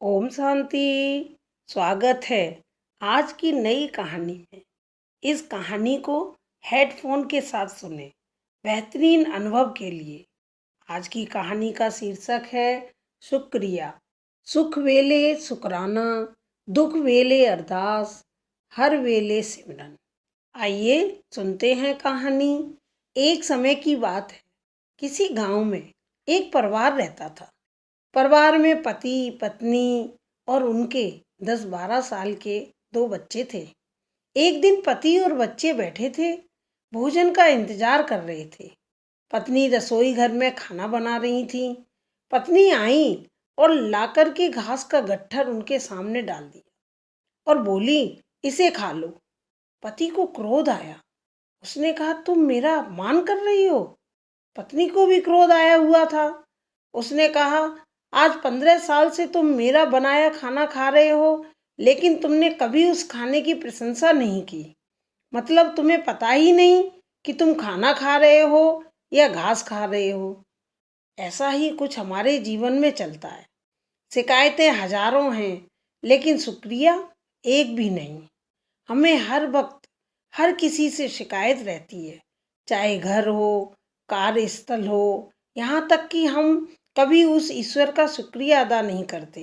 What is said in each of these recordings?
ओम शांति। स्वागत है आज की नई कहानी में। इस कहानी को हेडफोन के साथ सुने बेहतरीन अनुभव के लिए। आज की कहानी का शीर्षक है शुक्रिया। सुख वेले शुक्राना, दुख वेले अरदास, हर वेले सिमरन। आइए सुनते हैं कहानी। एक समय की बात है, किसी गांव में एक परिवार रहता था। परिवार में पति, पत्नी और उनके 10-12 साल के 2 बच्चे थे। एक दिन पति और बच्चे बैठे थे, भोजन का इंतजार कर रहे थे। पत्नी रसोई घर में खाना बना रही थी। पत्नी आई और लाकर के घास का गट्ठर उनके सामने डाल दिया और बोली, इसे खा लो। पति को क्रोध आया। उसने कहा, तुम मेरा अपमान कर रही हो। पत्नी को भी क्रोध आया हुआ था। उसने कहा, आज 15 साल से तुम मेरा बनाया खाना खा रहे हो, लेकिन तुमने कभी उस खाने की प्रशंसा नहीं की। मतलब तुम्हें पता ही नहीं कि तुम खाना खा रहे हो या घास खा रहे हो। ऐसा ही कुछ हमारे जीवन में चलता है। शिकायतें हजारों हैं, लेकिन शुक्रिया एक भी नहीं। हमें हर वक्त हर किसी से शिकायत रहती है, चाहे घर हो, कार्यस्थल हो, यहाँ तक कि हम कभी उस ईश्वर का शुक्रिया अदा नहीं करते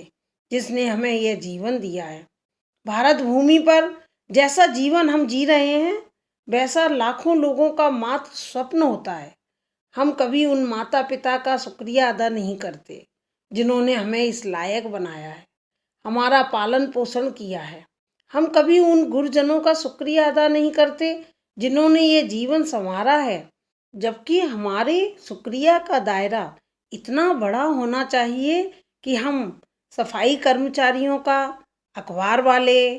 जिसने हमें यह जीवन दिया है। भारत भूमि पर जैसा जीवन हम जी रहे हैं, वैसा लाखों लोगों का मात्र स्वप्न होता है। हम कभी उन माता पिता का शुक्रिया अदा नहीं करते जिन्होंने हमें इस लायक बनाया है, हमारा पालन पोषण किया है। हम कभी उन गुरुजनों का शुक्रिया अदा नहीं करते जिन्होंने ये जीवन संवारा है। जबकि हमारे शुक्रिया का दायरा इतना बड़ा होना चाहिए कि हम सफाई कर्मचारियों का, अखबार वाले,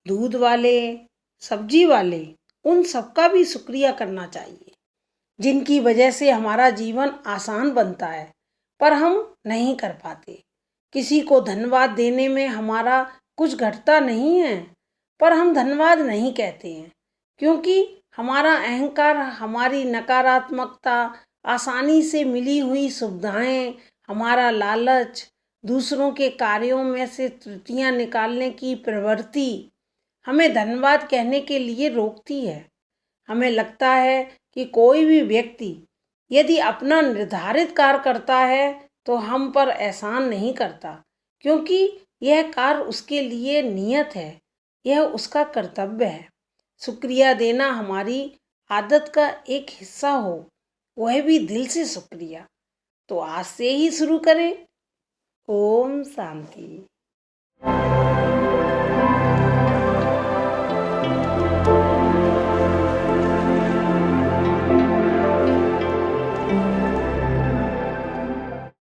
दूध वाले, सब्जी वाले, उन सबका भी शुक्रिया करना चाहिए, जिनकी वजह से हमारा जीवन आसान बनता है, पर हम नहीं कर पाते। किसी को धन्यवाद देने में हमारा कुछ घटता नहीं है, पर हम धन्यवाद नहीं कहते हैं क्योंकि हमारा अहंकार, हमारी नकारात्मकता, आसानी से मिली हुई सुविधाएं, हमारा लालच, दूसरों के कार्यों में से त्रुटियां निकालने की प्रवृत्ति हमें धन्यवाद कहने के लिए रोकती है। हमें लगता है कि कोई भी व्यक्ति यदि अपना निर्धारित कार्य करता है तो हम पर एहसान नहीं करता, क्योंकि यह कार्य उसके लिए नियत है, यह उसका कर्तव्य है। शुक्रिया देना हमारी आदत का एक हिस्सा हो, वह भी दिल से शुक्रिया। तो आज से ही शुरू करें। ओम शांति।